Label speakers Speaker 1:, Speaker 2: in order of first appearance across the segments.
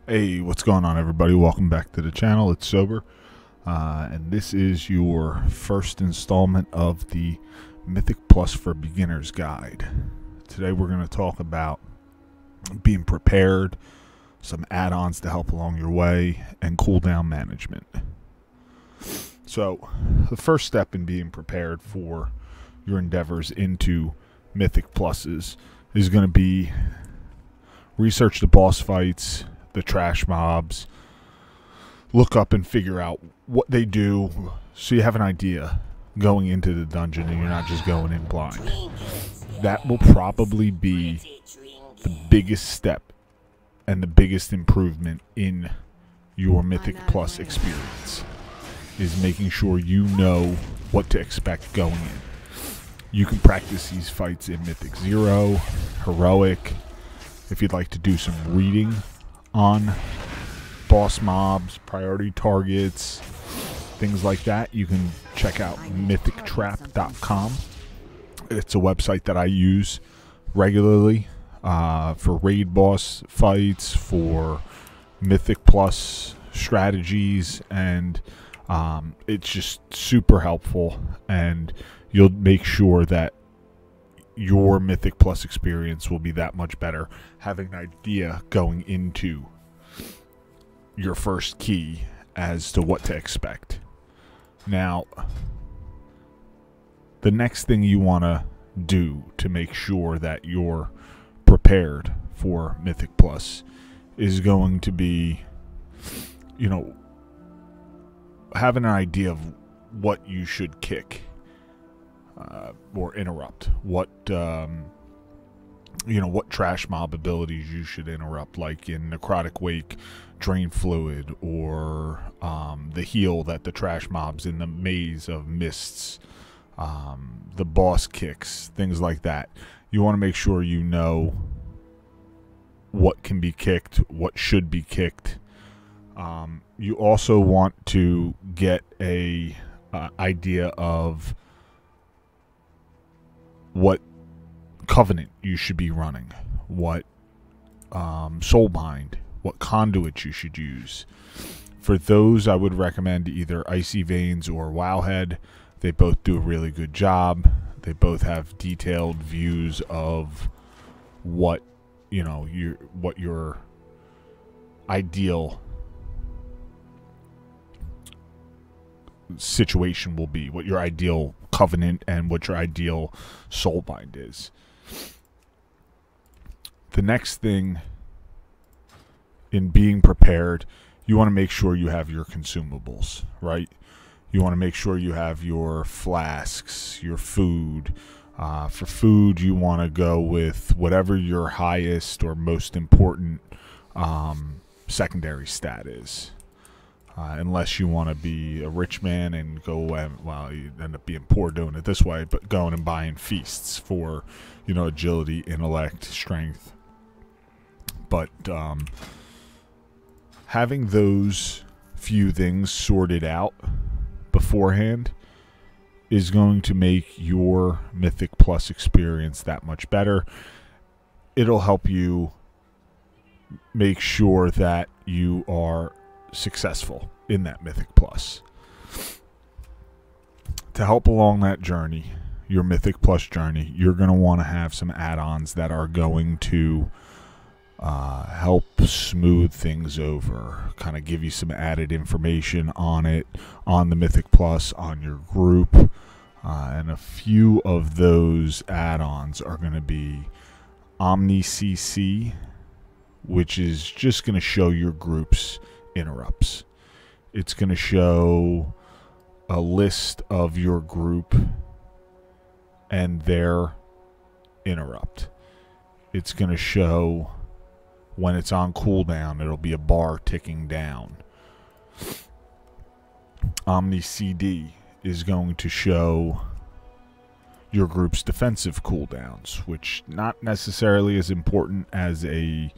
Speaker 1: Hey, what's going on, everybody? Welcome back to the channel. It's Sober, and this is your first installment of the Mythic Plus for Beginners guide. Today we're going to talk about being prepared, some add-ons to help along your way, and cooldown management. So, the first step in being prepared for your endeavors into Mythic Pluses is going to be research the boss fights, the trash mobs, look up and figure out what they do so you have an idea going into the dungeon and you're not just going in blind. That will probably be the biggest step and the biggest improvement in your Mythic Plus experience, is making sure you know what to expect going in. You can practice these fights in Mythic 0, Heroic. If you'd like to do some reading on boss mobs, priority targets, things like that, you can check out mythictrap.com. It's a website that I use regularly for raid boss fights, for Mythic Plus strategies, and it's just super helpful, and you'll make sure that your Mythic Plus experience will be that much better, having an idea going into your first key as to what to expect. Now, the next thing you want to do to make sure that you're prepared for Mythic Plus is going to be, having an idea of what you should kick or interrupt, what trash mob abilities you should interrupt, like in Necrotic Wake, Drain Fluid, or the heal that the trash mobs in the Maze of Mists, the boss kicks, things like that. You want to make sure you know what can be kicked, what should be kicked. You also want to get a idea of what covenant you should be running, what soulbind, what conduit you should use. For those, I would recommend either Icy Veins or Wowhead. They both do a really good job. They both have detailed views of what your ideal situation will be, what your ideal covenant and what your ideal soulbind is. The next thing in being prepared, you want to make sure you have your consumables, right? You want to make sure you have your flasks, your food. For food, you want to go with whatever your highest or most important secondary stat is. Unless you want to be a rich man and go, you end up being poor doing it this way, but going and buying feasts for, agility, intellect, strength. But having those few things sorted out beforehand is going to make your Mythic Plus experience that much better. It'll help you make sure that you are successful in that Mythic Plus. To help along that journey, your Mythic Plus journey, you're going to want to have some add-ons that are going to help smooth things over, kind of give you some added information on it, on the Mythic Plus, on your group, and a few of those add-ons are going to be Omni CC, which is just going to show your groups interrupts. It's going to show a list of your group and their interrupt. It's going to show when it's on cooldown, it'll be a bar ticking down. Omni CD is going to show your group's defensive cooldowns, which not necessarily as important as a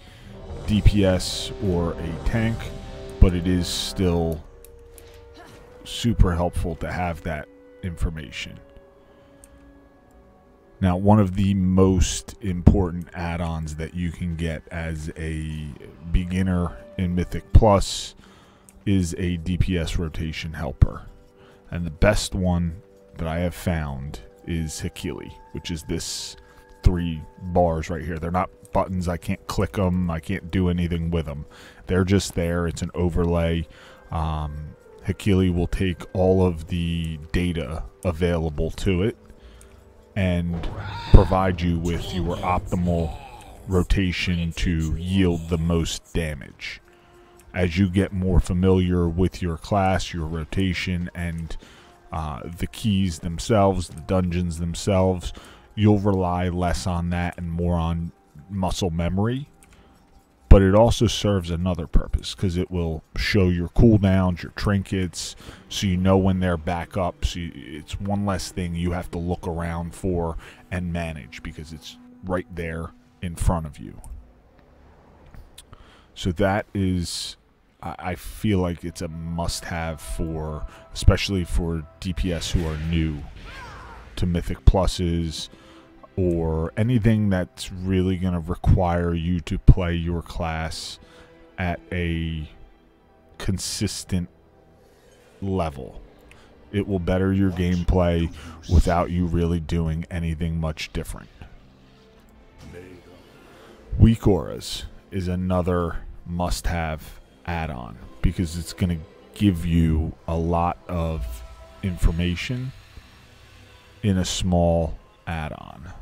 Speaker 1: DPS or a tank, but it is still super helpful to have that information. Now, one of the most important add-ons that you can get as a beginner in Mythic Plus is a DPS rotation helper. And the best one that I have found is Hakili, which is this 3 bars right here. They're not buttons. I can't click them. I can't do anything with them. They're just there. It's an overlay. Hakili will take all of the data available to it and provide you with your optimal rotation to yield the most damage. As you get more familiar with your class, your rotation, and the keys themselves, the dungeons themselves, you'll rely less on that and more on muscle memory. But it also serves another purpose, because it will show your cooldowns, your trinkets, so you know when they're back up. So it's one less thing you have to look around for and manage, because it's right there in front of you. So that is, I feel like it's a must-have for, especially for DPS who are new to Mythic Pluses, or anything that's really going to require you to play your class at a consistent level. It will better your gameplay without you really doing anything much different. Weak Auras is another must-have add-on, because it's going to give you a lot of information in a small add-on.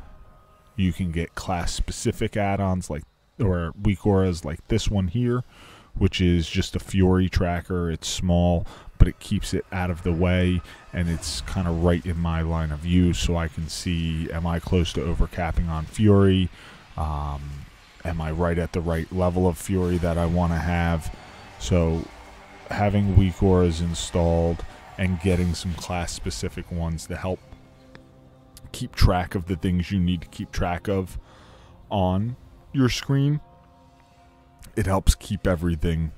Speaker 1: You can get class-specific add-ons or weak auras like this one here, which is just a fury tracker. It's small, but it keeps it out of the way, and it's kind of right in my line of view, so I can see, am I close to overcapping on fury? Am I right at the right level of fury that I want to have? So having weak auras installed and getting some class-specific ones to help keep track of the things you need to keep track of on your screen, it helps keep everything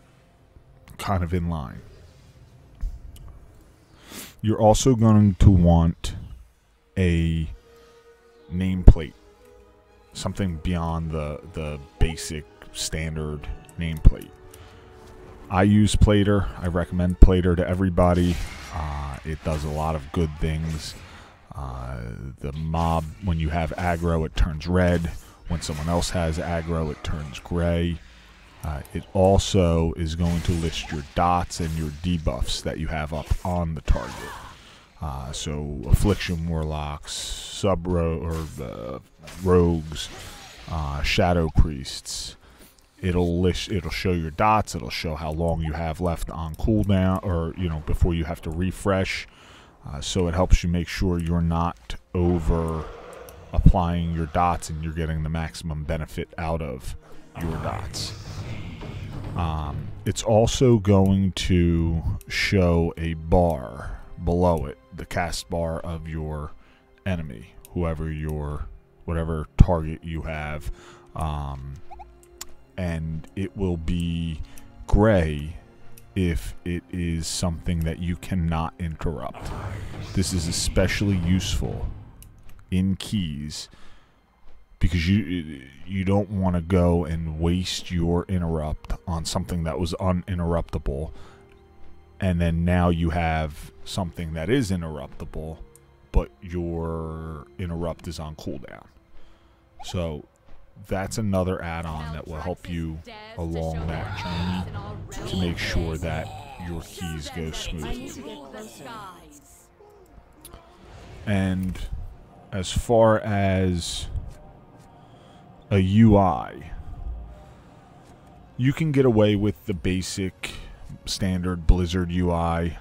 Speaker 1: kind of in line. You're also going to want a nameplate, something beyond the basic standard nameplate. I use Plater. I recommend Plater to everybody. It does a lot of good things. The mob, when you have aggro, it turns red. When someone else has aggro, it turns gray. It also is going to list your dots and your debuffs that you have up on the target. So Affliction Warlocks, Rogues, Shadow Priests. It'll show your dots. It'll show how long you have left on cooldown, or before you have to refresh. So it helps you make sure you're not over applying your dots and you're getting the maximum benefit out of your dots. It's also going to show a bar below it, the cast bar of your enemy, whatever target you have, and it will be gray if it is something that you cannot interrupt. This is especially useful in keys, because you don't want to go and waste your interrupt on something that was uninterruptible, and then now you have something that is interruptible, but your interrupt is on cooldown. So that's another add-on that will help you along that journey to make sure that your keys go smoothly. And as far as a UI, you can get away with the basic standard Blizzard UI.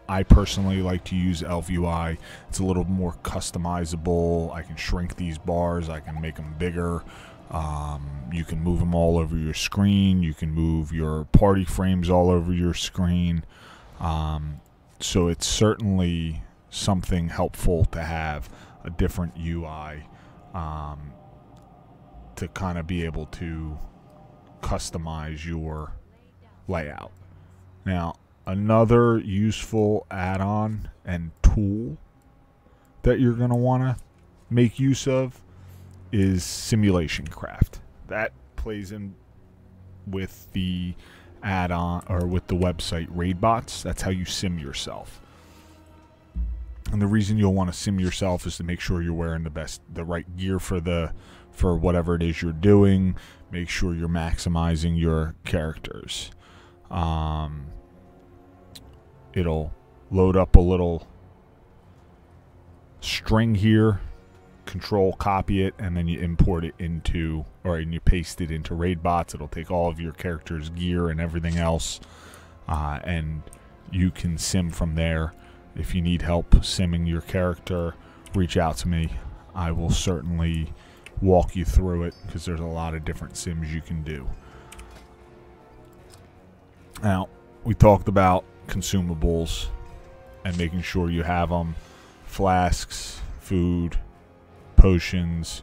Speaker 1: I personally like to use Elf UI. It's a little more customizable. I can shrink these bars. I can make them bigger. You can move them all over your screen. You can move your party frames all over your screen. So it's certainly something helpful to have a different UI to kind of be able to customize your layout. Now, another useful add-on and tool that you're going to want to make use of is Simulationcraft. That plays in with the add-on or with the website RaidBots. That's how you sim yourself. And the reason you'll want to sim yourself is to make sure you're wearing the right gear for whatever it is you're doing. Make sure you're maximizing your characters. It'll load up a little string here, control copy it, and then you import it into, and you paste it into RaidBots. It'll take all of your character's gear and everything else, and you can sim from there. If you need help simming your character, reach out to me. I will certainly walk you through it, because there's a lot of different sims you can do. Now, we talked about consumables and making sure you have them. Flasks, food, potions,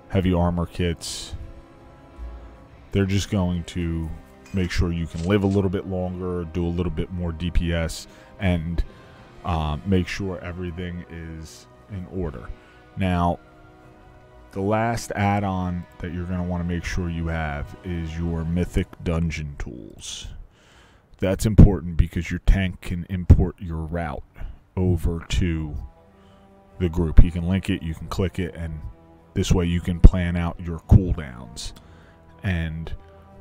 Speaker 1: heavy armor kits. They're just going to make sure you can live a little bit longer, do a little bit more DPS, and make sure everything is in order. Now, the last add-on that you're going to want to make sure you have is your Mythic dungeon tools. That's important because your tank can import your route over to the group. He can link it, you can click it, and this way you can plan out your cooldowns. And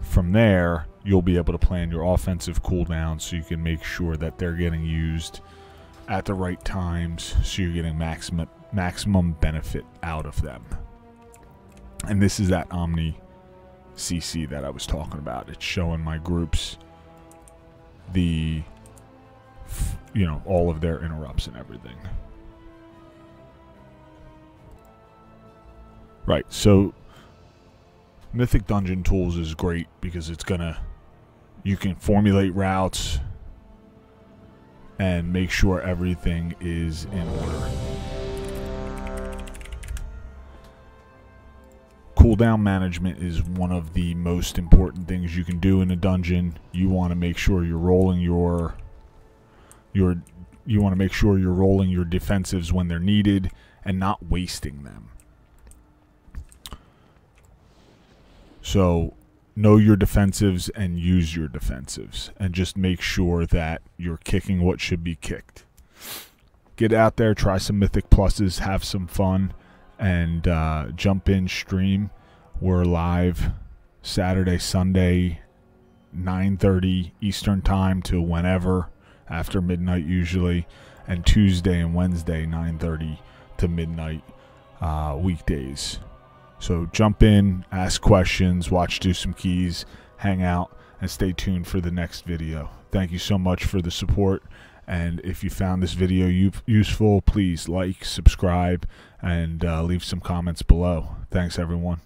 Speaker 1: from there, you'll be able to plan your offensive cooldowns so you can make sure that they're getting used at the right times, so you're getting maximum benefit out of them. And this is that Omni CC that I was talking about. It's showing my groups all of their interrupts and everything. Right, so Mythic Dungeon Tools is great because you can formulate routes and make sure everything is in order. Cooldown management is one of the most important things you can do in a dungeon. You want to make sure you're rolling your defensives when they're needed and not wasting them. So know your defensives and use your defensives, and just make sure that you're kicking what should be kicked. Get out there, try some Mythic Pluses, have some fun, and jump in stream. We're live Saturday, Sunday, 9:30 Eastern time to whenever, after midnight usually, and Tuesday and Wednesday 9:30 to midnight weekdays. So jump in, ask questions, watch Do Some Keys, hang out, and stay tuned for the next video. Thank you so much for the support, and if you found this video useful, please like, subscribe, and leave some comments below. Thanks, everyone.